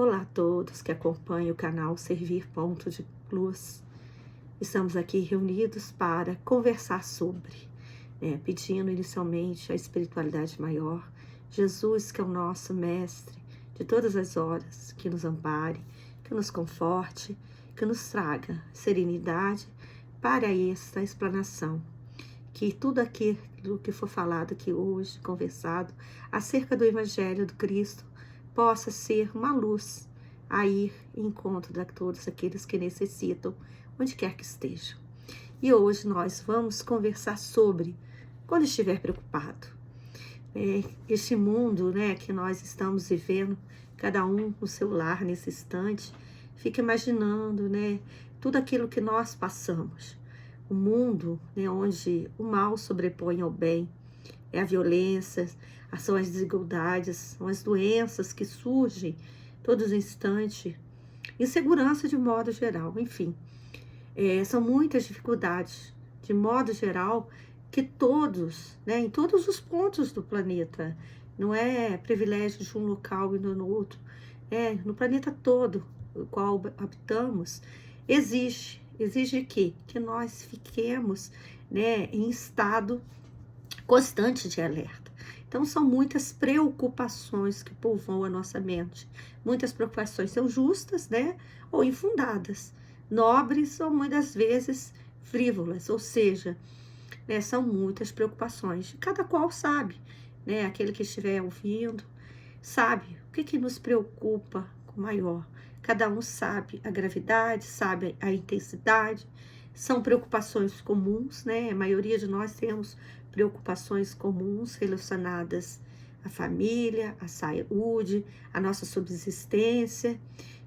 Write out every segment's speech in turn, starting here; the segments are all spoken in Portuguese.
Olá a todos que acompanham o canal Servir Ponto de Luz. Estamos aqui reunidos para conversar sobre, pedindo inicialmente a espiritualidade maior, Jesus, que é o nosso mestre de todas as horas, que nos ampare, que nos conforte, que nos traga serenidade para esta explanação. Que tudo aquilo que for falado aqui hoje, conversado, acerca do Evangelho do Cristo, possa ser uma luz a ir em encontro de todos aqueles que necessitam, onde quer que estejam. E hoje nós vamos conversar sobre, quando estiver preocupado, este mundo que nós estamos vivendo, cada um no seu lar nesse instante, fica imaginando tudo aquilo que nós passamos. O mundo onde o mal sobrepõe ao bem, é a violência, são as desigualdades, são as doenças que surgem todos os instantes, insegurança de modo geral, enfim. São muitas dificuldades, de modo geral, que todos, em todos os pontos do planeta, não é privilégio de um local e no outro, no planeta todo, o qual habitamos, exige que nós fiquemos em estado constante de alerta. Então, são muitas preocupações que povoam a nossa mente. Muitas preocupações são justas, ou infundadas, nobres ou muitas vezes frívolas, ou seja, são muitas preocupações. Cada qual sabe, aquele que estiver ouvindo, sabe o que nos preocupa com maior. Cada um sabe a gravidade, sabe a intensidade. São preocupações comuns, A maioria de nós temos preocupações comuns relacionadas à família, à saúde, à nossa subsistência,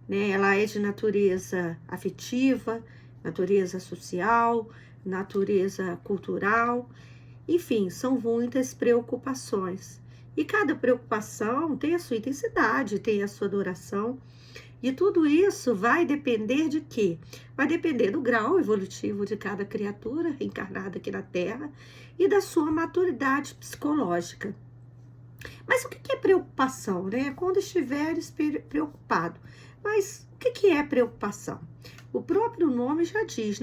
Ela é de natureza afetiva, natureza social, natureza cultural, enfim, são muitas preocupações. E cada preocupação tem a sua intensidade, tem a sua duração. E tudo isso vai depender de quê? Vai depender do grau evolutivo de cada criatura encarnada aqui na Terra e da sua maturidade psicológica. Mas o que é preocupação, Quando estiveres preocupado. Mas o que é preocupação? O próprio nome já diz,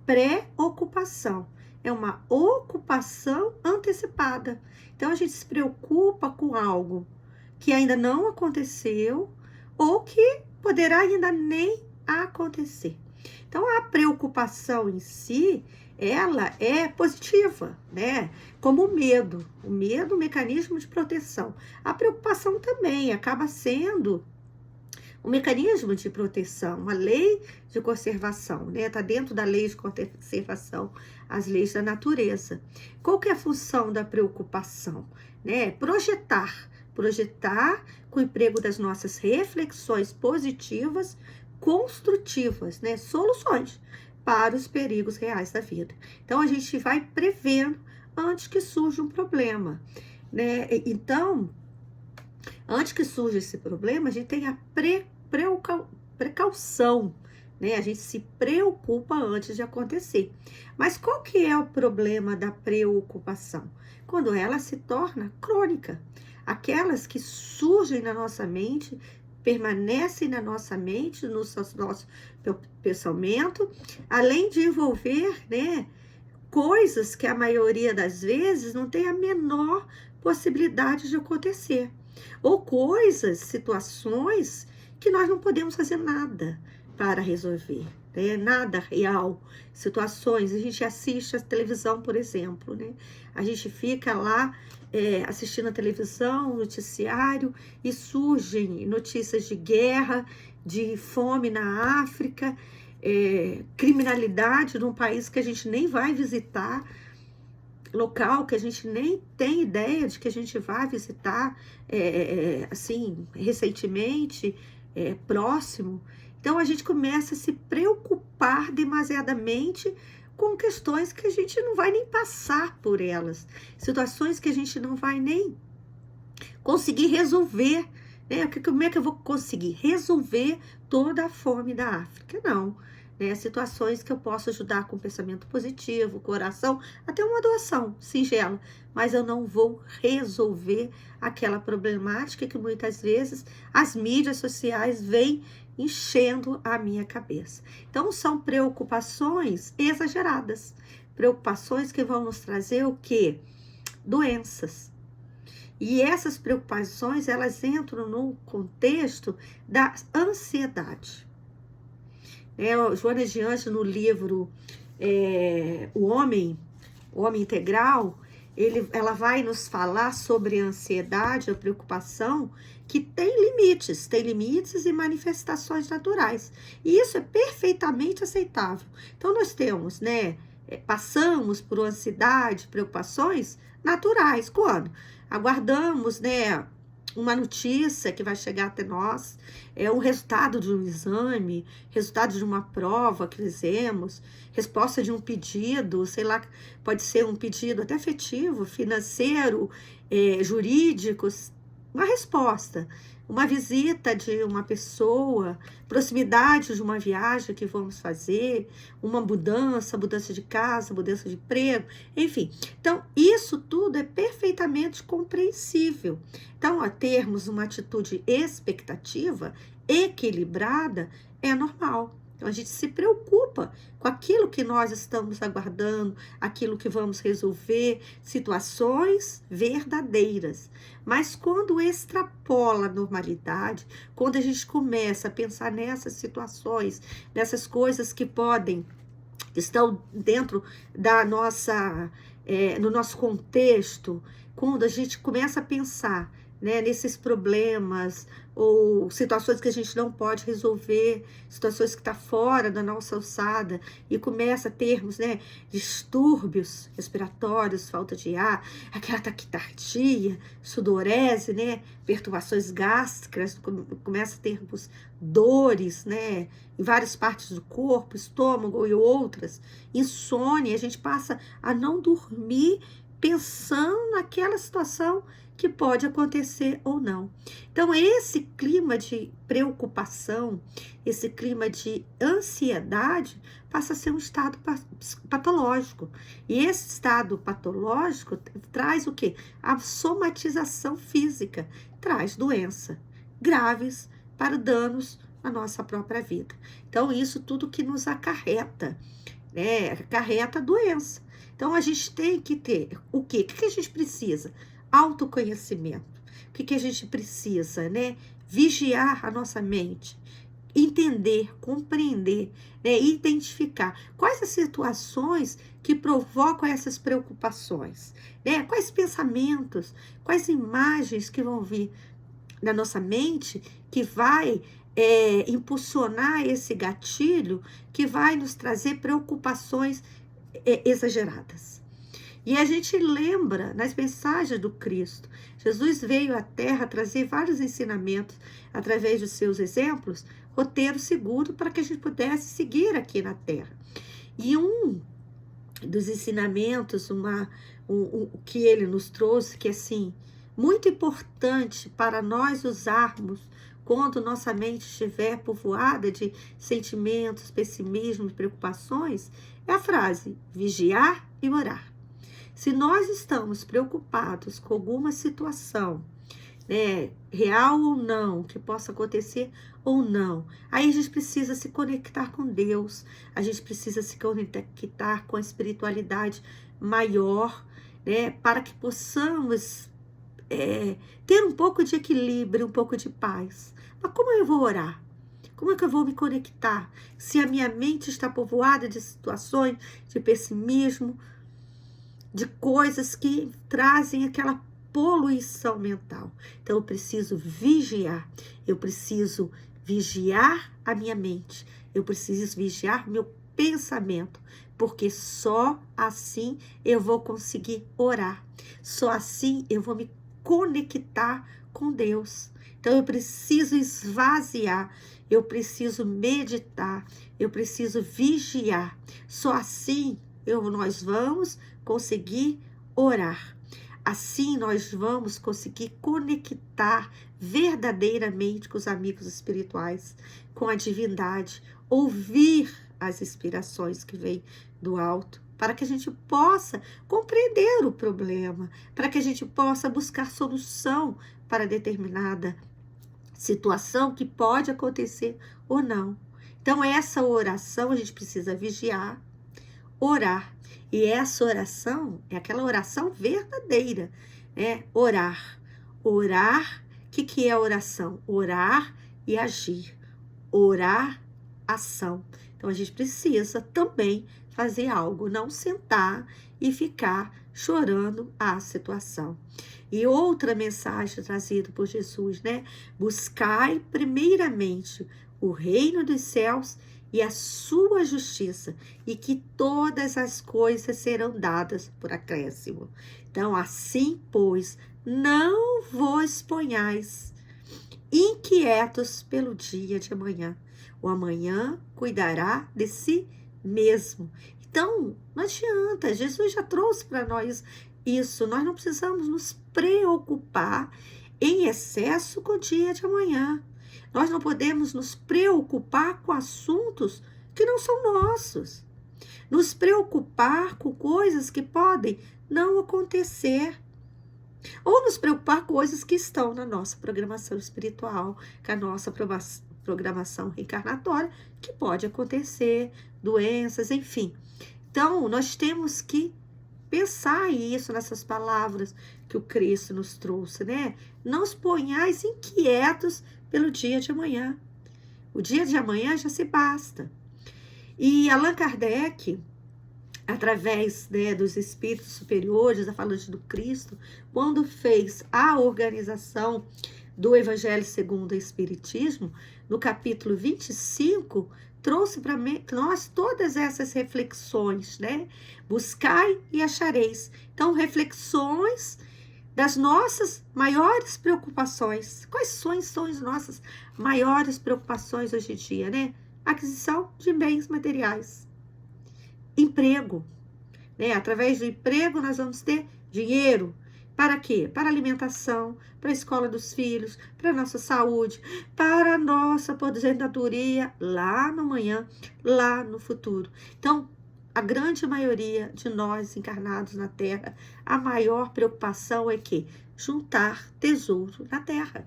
Pré-ocupação. É uma ocupação antecipada. Então, a gente se preocupa com algo que ainda não aconteceu ou que poderá ainda nem acontecer. Então, a preocupação em si, ela é positiva, Como o medo. O medo, um mecanismo de proteção. A preocupação também acaba sendo um mecanismo de proteção, uma lei de conservação, Está dentro da lei de conservação, as leis da natureza. Qual que é a função da preocupação? Projetar com o emprego das nossas reflexões positivas, construtivas, soluções para os perigos reais da vida. Então, a gente vai prevendo antes que surja um problema, Então, antes que surja esse problema, a gente tem a precaução, A gente se preocupa antes de acontecer. Mas qual que é o problema da preocupação? Quando ela se torna crônica. Aquelas que surgem na nossa mente, permanecem na nossa mente, no nosso pensamento, além de envolver, coisas que a maioria das vezes não tem a menor possibilidade de acontecer. Ou coisas, situações que nós não podemos fazer nada para resolver, Nada real. Situações, a gente assiste a televisão, por exemplo, A gente fica lá assistindo a televisão, noticiário, e surgem notícias de guerra, de fome na África, criminalidade num país que a gente nem vai visitar, local que a gente nem tem ideia de que a gente vai visitar, assim, recentemente, próximo. Então, a gente começa a se preocupar demasiadamente com questões que a gente não vai nem passar por elas, situações que a gente não vai nem conseguir resolver, Como é que eu vou conseguir resolver toda a fome da África? Não, né? Situações que eu posso ajudar com pensamento positivo, com oração, até uma doação singela, mas eu não vou resolver aquela problemática que muitas vezes as mídias sociais vêm enchendo a minha cabeça. Então, são preocupações exageradas, preocupações que vão nos trazer o quê? Doenças. E essas preocupações, elas entram no contexto da ansiedade. Joana de Anjos, no livro O Homem Integral, ela vai nos falar sobre a ansiedade, a preocupação, que tem limites e manifestações naturais. E isso é perfeitamente aceitável. Então, nós temos, passamos por ansiedade, preocupações naturais. Quando? Aguardamos, uma notícia que vai chegar até nós, um resultado de um exame, resultado de uma prova que fizemos, resposta de um pedido, sei lá, pode ser um pedido até afetivo, financeiro, jurídico, uma resposta, uma visita de uma pessoa, proximidade de uma viagem que vamos fazer, uma mudança de casa, mudança de emprego, enfim. Então, isso tudo é perfeitamente compreensível. Então, a termos uma atitude expectativa, equilibrada, é normal. Então, a gente se preocupa com aquilo que nós estamos aguardando, aquilo que vamos resolver, situações verdadeiras. Mas quando extrapola a normalidade, quando a gente começa a pensar nessas situações, nessas coisas que estão dentro da nossa, no nosso contexto, quando a gente começa a pensar, nesses problemas ou situações que a gente não pode resolver, situações que estão fora da nossa alçada e começa a termos, distúrbios respiratórios, falta de ar, aquela taquicardia, sudorese, perturbações gástricas, começa a termos dores, em várias partes do corpo, estômago e outras, insônia, a gente passa a não dormir pensando naquela situação que pode acontecer ou não. Então, esse clima de preocupação, esse clima de ansiedade, passa a ser um estado patológico. E esse estado patológico traz o quê? A somatização física, traz doença graves para danos na nossa própria vida. Então, isso tudo que nos acarreta, acarreta doença. Então, a gente tem que ter o quê? O que a gente precisa? Autoconhecimento. O que a gente precisa, Vigiar a nossa mente, entender, compreender, identificar quais as situações que provocam essas preocupações, quais pensamentos, quais imagens que vão vir na nossa mente que vai impulsionar esse gatilho que vai nos trazer preocupações exageradas. E a gente lembra nas mensagens do Cristo, Jesus veio à Terra trazer vários ensinamentos através dos seus exemplos, roteiro seguro para que a gente pudesse seguir aqui na Terra. E um dos ensinamentos, o que ele nos trouxe, que é assim, muito importante para nós usarmos quando nossa mente estiver povoada de sentimentos, pessimismo, preocupações, é a frase, vigiar e orar. Se nós estamos preocupados com alguma situação, real ou não, que possa acontecer ou não, aí a gente precisa se conectar com Deus, a gente precisa se conectar com a espiritualidade maior, para que possamos ter um pouco de equilíbrio, um pouco de paz. Mas como eu vou orar? Como é que eu vou me conectar se a minha mente está povoada de situações de pessimismo, de coisas que trazem aquela poluição mental? Então, eu preciso vigiar a minha mente, eu preciso vigiar o meu pensamento, porque só assim eu vou conseguir orar, só assim eu vou me conectar com Deus. Então, eu preciso esvaziar, eu preciso meditar, eu preciso vigiar, só assim nós vamos conseguir orar. Assim nós vamos conseguir conectar verdadeiramente com os amigos espirituais, com a divindade, ouvir as inspirações que vêm do alto, para que a gente possa compreender o problema, para que a gente possa buscar solução para determinada situação que pode acontecer ou não. Então, essa oração a gente precisa vigiar, orar. E essa oração é aquela oração verdadeira, né? Orar. Orar, o que é oração? Orar e agir. Orar, ação. Então, a gente precisa também fazer algo, não sentar e ficar chorando a situação. E outra mensagem trazida por Jesus, né? Buscai primeiramente o reino dos céus e a sua justiça, e que todas as coisas serão dadas por acréscimo. Então, assim, pois, não vos ponhais inquietos pelo dia de amanhã. O amanhã cuidará de si mesmo. Então, não adianta, Jesus já trouxe para nós isso. Nós não precisamos nos preocupar em excesso com o dia de amanhã. Nós não podemos nos preocupar com assuntos que não são nossos. Nos preocupar com coisas que podem não acontecer. Ou nos preocupar com coisas que estão na nossa programação espiritual, com a nossa programação reencarnatória, que pode acontecer, doenças, enfim. Então, nós temos que pensar isso nessas palavras que o Cristo nos trouxe, né? Não os ponhais inquietos pelo dia de amanhã. O dia de amanhã já se basta. E Allan Kardec, através, né, dos espíritos superiores, a falante do Cristo, quando fez a organização do Evangelho segundo o Espiritismo, no capítulo 25, trouxe para nós todas essas reflexões, né? Buscai e achareis. Então, reflexões das nossas maiores preocupações. Quais são as nossas maiores preocupações hoje em dia, né? Aquisição de bens materiais. Emprego, né? Através do emprego nós vamos ter dinheiro. Para quê? Para alimentação, para a escola dos filhos, para a nossa saúde, para a nossa aposentadoria lá no amanhã, lá no futuro. Então, a grande maioria de nós encarnados na Terra, a maior preocupação é que juntar tesouro na Terra.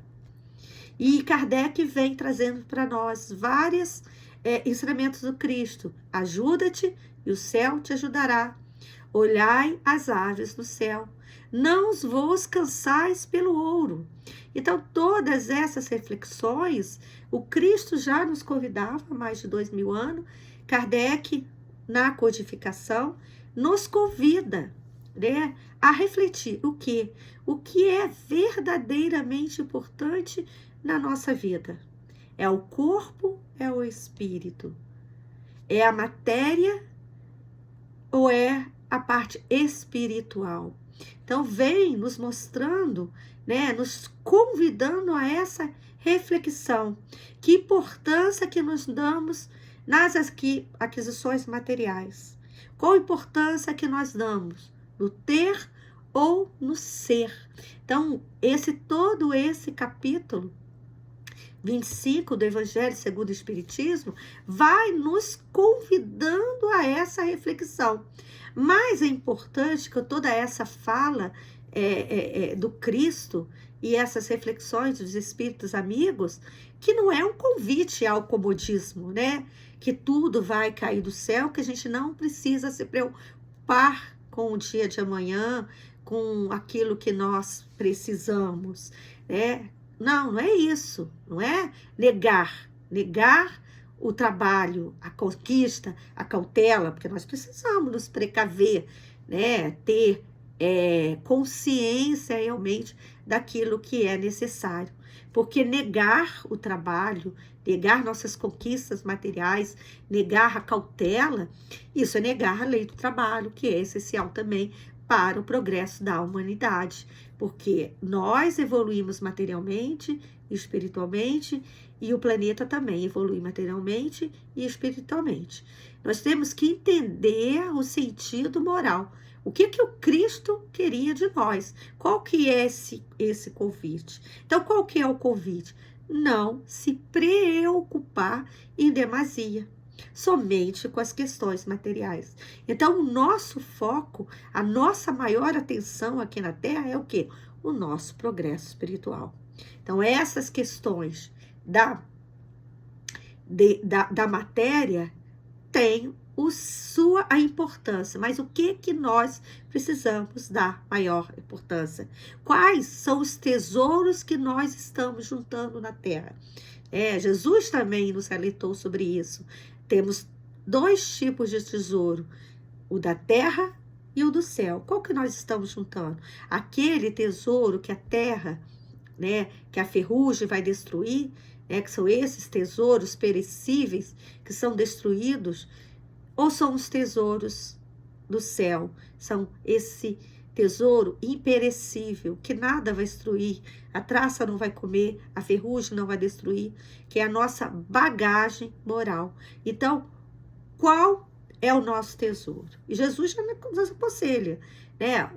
E Kardec vem trazendo para nós vários ensinamentos do Cristo. Ajuda-te e o céu te ajudará. Olhai as aves do céu. Não vos cansais pelo ouro. Então, todas essas reflexões, o Cristo já nos convidava há mais de 2000 anos. Kardec, na codificação, nos convida, né, a refletir o quê? O que é verdadeiramente importante na nossa vida? É o corpo, é o espírito? É a matéria ou é a parte espiritual? Então, vem nos mostrando, né, nos convidando a essa reflexão. Que importância que nós damos nas aquisições materiais? Qual a importância que nós damos no ter ou no ser? Então, todo esse capítulo 25 do Evangelho segundo o Espiritismo vai nos convidando a essa reflexão. Mas é importante que toda essa fala do Cristo e essas reflexões dos espíritos amigos, que não é um convite ao comodismo, né? Que tudo vai cair do céu, que a gente não precisa se preocupar com o dia de amanhã, com aquilo que nós precisamos, né? Não é isso, não é negar o trabalho, a conquista, a cautela, porque nós precisamos nos precaver, né? Ter consciência realmente daquilo que é necessário. Porque negar o trabalho, negar nossas conquistas materiais, negar a cautela, isso é negar a lei do trabalho, que é essencial também para o progresso da humanidade. Porque nós evoluímos materialmente, espiritualmente, e o planeta também evolui materialmente e espiritualmente. Nós temos que entender o sentido moral. O que o Cristo queria de nós? Qual que é esse convite? Então, qual que é o convite? Não se preocupar em demasia, somente com as questões materiais. Então, o nosso foco, a nossa maior atenção aqui na Terra é o quê? O nosso progresso espiritual. Então, essas questões da matéria têm a importância, mas o que nós precisamos dar maior importância? Quais são os tesouros que nós estamos juntando na Terra? Jesus também nos alertou sobre isso. Temos 2 tipos de tesouro, o da terra e o do céu. Qual que nós estamos juntando? Aquele tesouro que a terra, que a ferrugem vai destruir, que são esses tesouros perecíveis que são destruídos, ou são os tesouros do céu? São esse tesouro imperecível, que nada vai destruir, a traça não vai comer, a ferrugem não vai destruir, que é a nossa bagagem moral. Então, qual é o nosso tesouro? E Jesus já nos aconselha,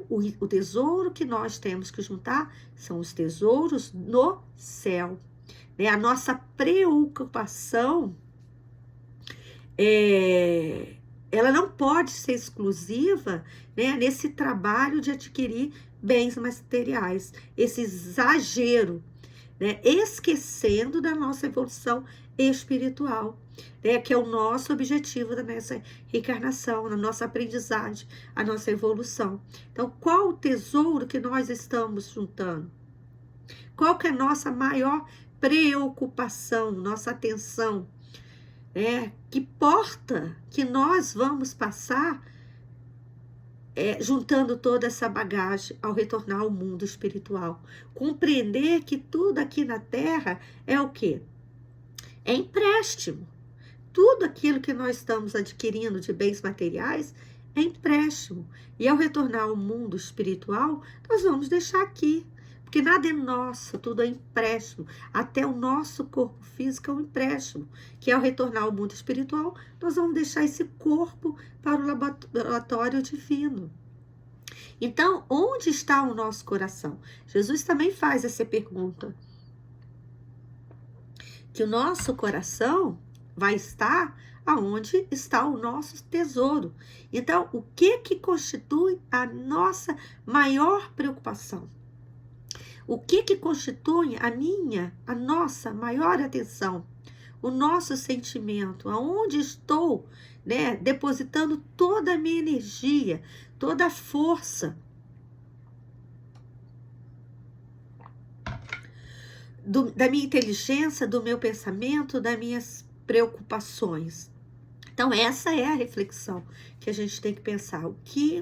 o tesouro que nós temos que juntar são os tesouros no céu. A nossa preocupação ela não pode ser exclusiva, nesse trabalho de adquirir bens materiais, esse exagero, esquecendo da nossa evolução espiritual, que é o nosso objetivo da nossa reencarnação, na nossa aprendizagem, a nossa evolução. Então, qual o tesouro que nós estamos juntando? Qual que é a nossa maior preocupação, nossa atenção? Que porta que nós vamos passar juntando toda essa bagagem ao retornar ao mundo espiritual? Compreender que tudo aqui na Terra é o quê? É empréstimo. Tudo aquilo que nós estamos adquirindo de bens materiais é empréstimo. E ao retornar ao mundo espiritual, nós vamos deixar aqui. Porque nada é nosso, tudo é empréstimo. Até o nosso corpo físico é um empréstimo. Que ao retornar ao mundo espiritual, nós vamos deixar esse corpo para o laboratório divino. Então, onde está o nosso coração? Jesus também faz essa pergunta. Que o nosso coração vai estar aonde está o nosso tesouro. Então, o que constitui a nossa maior preocupação? O que constitui a nossa maior atenção? O nosso sentimento, aonde estou, depositando toda a minha energia, toda a força da minha inteligência, do meu pensamento, das minhas preocupações. Então, essa é a reflexão que a gente tem que pensar.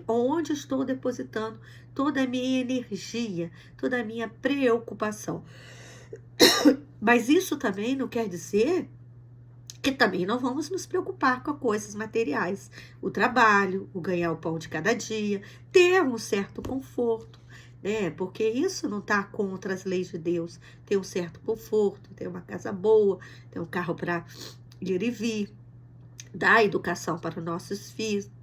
Onde estou depositando toda a minha energia, toda a minha preocupação. Mas isso também não quer dizer que também não vamos nos preocupar com coisas materiais. O trabalho, o ganhar o pão de cada dia, ter um certo conforto, porque isso não está contra as leis de Deus. Ter um certo conforto, ter uma casa boa, ter um carro para ir e vir, dar educação para os nossos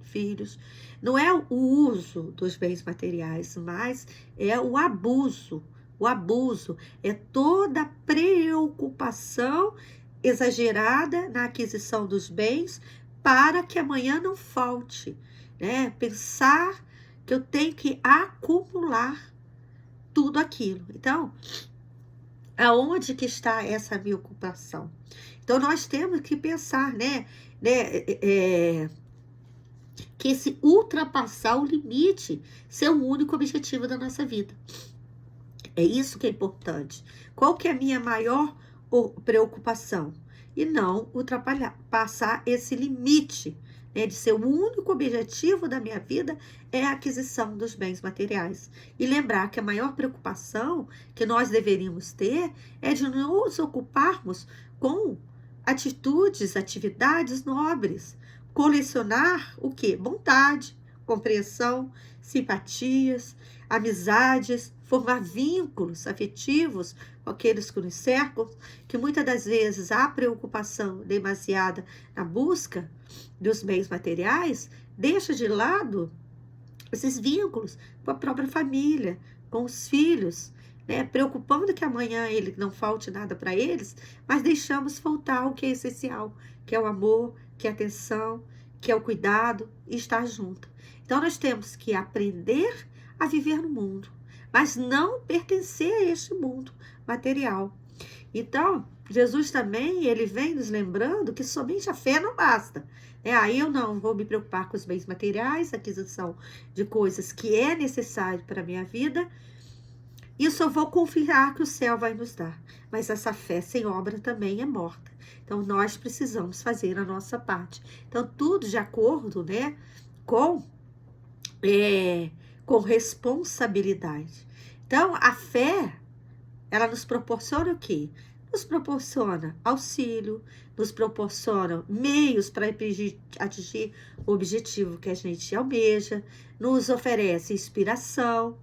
filhos. Não é o uso dos bens materiais, mas é o abuso. O abuso é toda a preocupação exagerada na aquisição dos bens para que amanhã não falte. Pensar que eu tenho que acumular tudo aquilo. Então, aonde que está essa minha ocupação? Então, nós temos que pensar, que esse ultrapassar o limite ser o único objetivo da nossa vida. É isso que é importante. Qual que é a minha maior preocupação? E não ultrapassar esse limite, de ser o único objetivo da minha vida é a aquisição dos bens materiais. E lembrar que a maior preocupação que nós deveríamos ter é de nos ocuparmos com atividades nobres. Colecionar o quê? Bondade, compreensão, simpatias, amizades, formar vínculos afetivos com aqueles que nos cercam, que muitas das vezes há preocupação demasiada na busca dos bens materiais, deixa de lado esses vínculos com a própria família, com os filhos, né? Preocupando que amanhã ele não falte nada para eles, mas deixamos faltar o que é essencial, que é o amor, que é a atenção, que é o cuidado e estar junto. Então nós temos que aprender a viver no mundo, mas não pertencer a este mundo material. Então, Jesus também, ele vem nos lembrando que somente a fé não basta. Aí eu não vou me preocupar com os bens materiais, aquisição de coisas que é necessário para a minha vida. Isso eu vou confiar que o céu vai nos dar. Mas essa fé sem obra também é morta. Então, nós precisamos fazer a nossa parte. Então, tudo de acordo, né, com responsabilidade. Então, a fé, ela nos proporciona o quê? Nos proporciona auxílio, nos proporciona meios para atingir o objetivo que a gente almeja, nos oferece inspiração,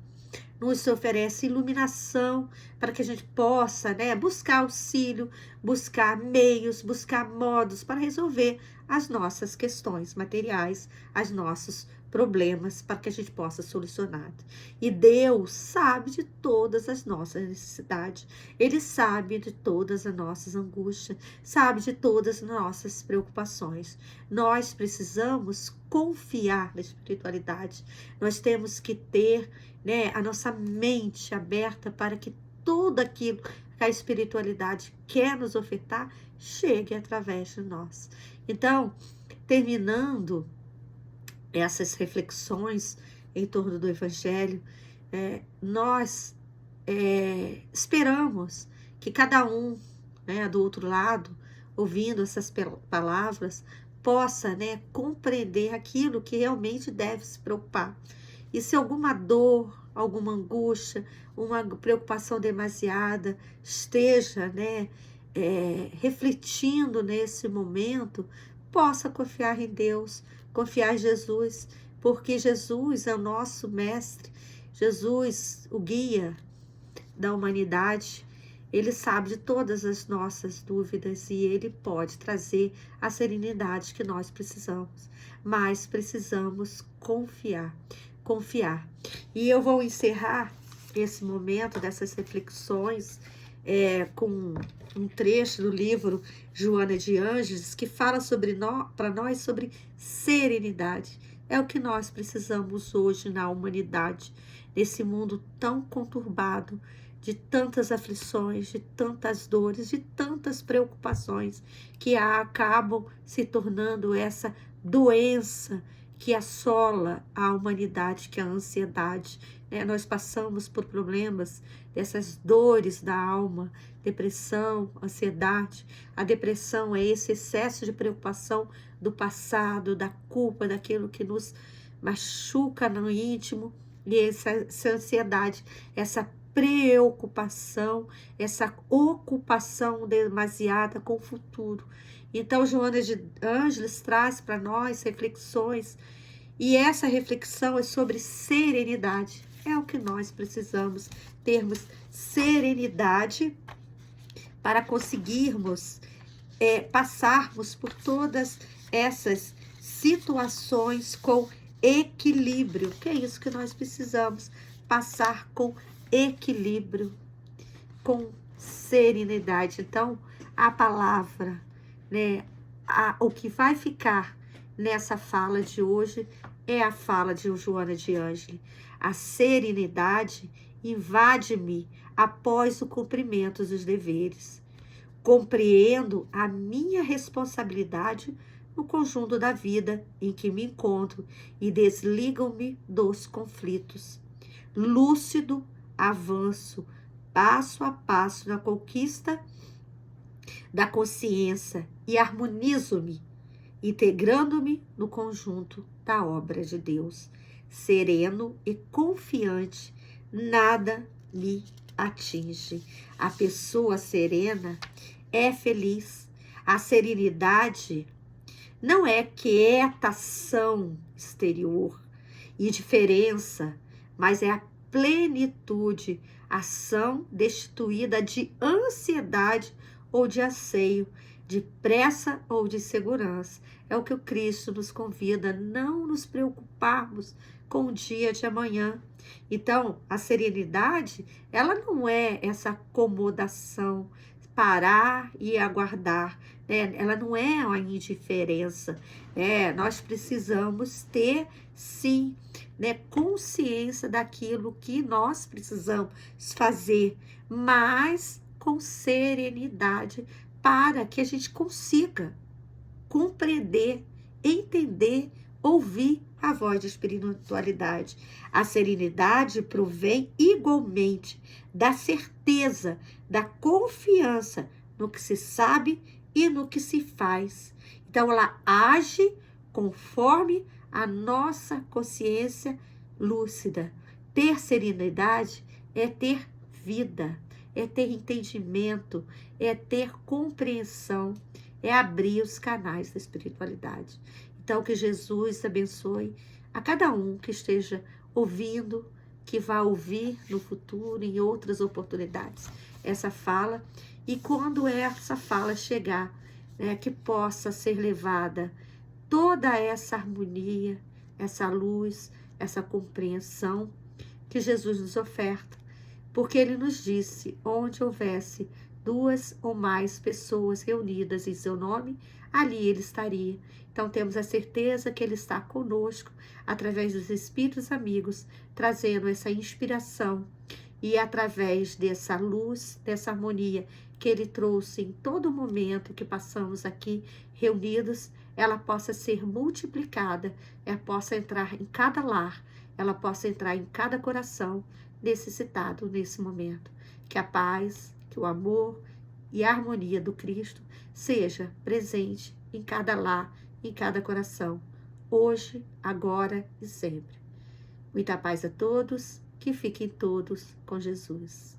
nos oferece iluminação para que a gente possa, né, buscar auxílio, buscar meios, buscar modos para resolver as nossas questões materiais, os nossos problemas, para que a gente possa solucionar. E Deus sabe de todas as nossas necessidades, Ele sabe de todas as nossas angústias, sabe de todas as nossas preocupações. Nós precisamos confiar na espiritualidade, nós temos que ter, né, a nossa mente aberta para que tudo aquilo que a espiritualidade quer nos ofertar chegue através de nós. Então, terminando essas reflexões em torno do Evangelho, nós esperamos que cada um, né, do outro lado, ouvindo essas palavras, possa, né, compreender aquilo que realmente deve se preocupar. E se alguma dor, alguma angústia, uma preocupação demasiada esteja, né, refletindo nesse momento, possa confiar em Deus, confiar em Jesus, porque Jesus é o nosso mestre, Jesus, o guia da humanidade. Ele sabe de todas as nossas dúvidas e Ele pode trazer a serenidade que nós precisamos, mas precisamos confiar. E eu vou encerrar esse momento dessas reflexões com um trecho do livro Joana de Ângeles, que fala para nós sobre serenidade. É o que nós precisamos hoje na humanidade, nesse mundo tão conturbado, de tantas aflições, de tantas dores, de tantas preocupações que acabam se tornando essa doença que assola a humanidade, que é a ansiedade. Nós passamos por problemas dessas dores da alma, depressão, ansiedade. A depressão é esse excesso de preocupação do passado, da culpa, daquilo que nos machuca no íntimo, e essa ansiedade, essa preocupação, essa ocupação demasiada com o futuro. Então, Joana de Ângeles traz para nós reflexões, e essa reflexão é sobre serenidade. É o que nós precisamos, termos serenidade para conseguirmos passarmos por todas essas situações com equilíbrio. Que é isso que nós precisamos, passar com equilíbrio, com serenidade. Então, a palavra, né, o que vai ficar nessa fala de hoje é a fala de Joana de Ângeles. A serenidade invade-me após o cumprimento dos deveres. Compreendo a minha responsabilidade no conjunto da vida em que me encontro e desligam-me dos conflitos. Lúcido, avanço passo a passo na conquista da consciência e harmonizo-me, integrando-me no conjunto da obra de Deus. Sereno e confiante, nada me atinge. A pessoa serena é feliz. A serenidade não é quietação exterior e diferença, mas é a plenitude, ação destituída de ansiedade ou de anseio, de pressa ou de segurança. É o que o Cristo nos convida, não nos preocuparmos com o dia de amanhã. Então, a serenidade, ela não é essa acomodação, parar e aguardar, né? Ela não é uma indiferença. Nós precisamos ter, sim, né, consciência daquilo que nós precisamos fazer, mas com serenidade, para que a gente consiga compreender, entender, ouvir a voz de espiritualidade. A serenidade provém igualmente da certeza, da confiança no que se sabe e no que se faz. Então, ela age conforme a nossa consciência lúcida. Ter serenidade é ter vida, é ter entendimento, é ter compreensão, é abrir os canais da espiritualidade. Então, que Jesus abençoe a cada um que esteja ouvindo, que vai ouvir no futuro, em outras oportunidades, essa fala. E quando essa fala chegar, né, que possa ser levada toda essa harmonia, essa luz, essa compreensão que Jesus nos oferta. Porque ele nos disse, onde houvesse 2 ou mais pessoas reunidas em seu nome, ali ele estaria. Então temos a certeza que ele está conosco, através dos espíritos amigos, trazendo essa inspiração. E através dessa luz, dessa harmonia que ele trouxe em todo momento que passamos aqui reunidos, ela possa ser multiplicada, ela possa entrar em cada lar, ela possa entrar em cada coração necessitado nesse momento. Que a paz, que o amor e a harmonia do Cristo seja presente em cada lar, em cada coração, hoje, agora e sempre. Muita paz a todos, que fiquem todos com Jesus.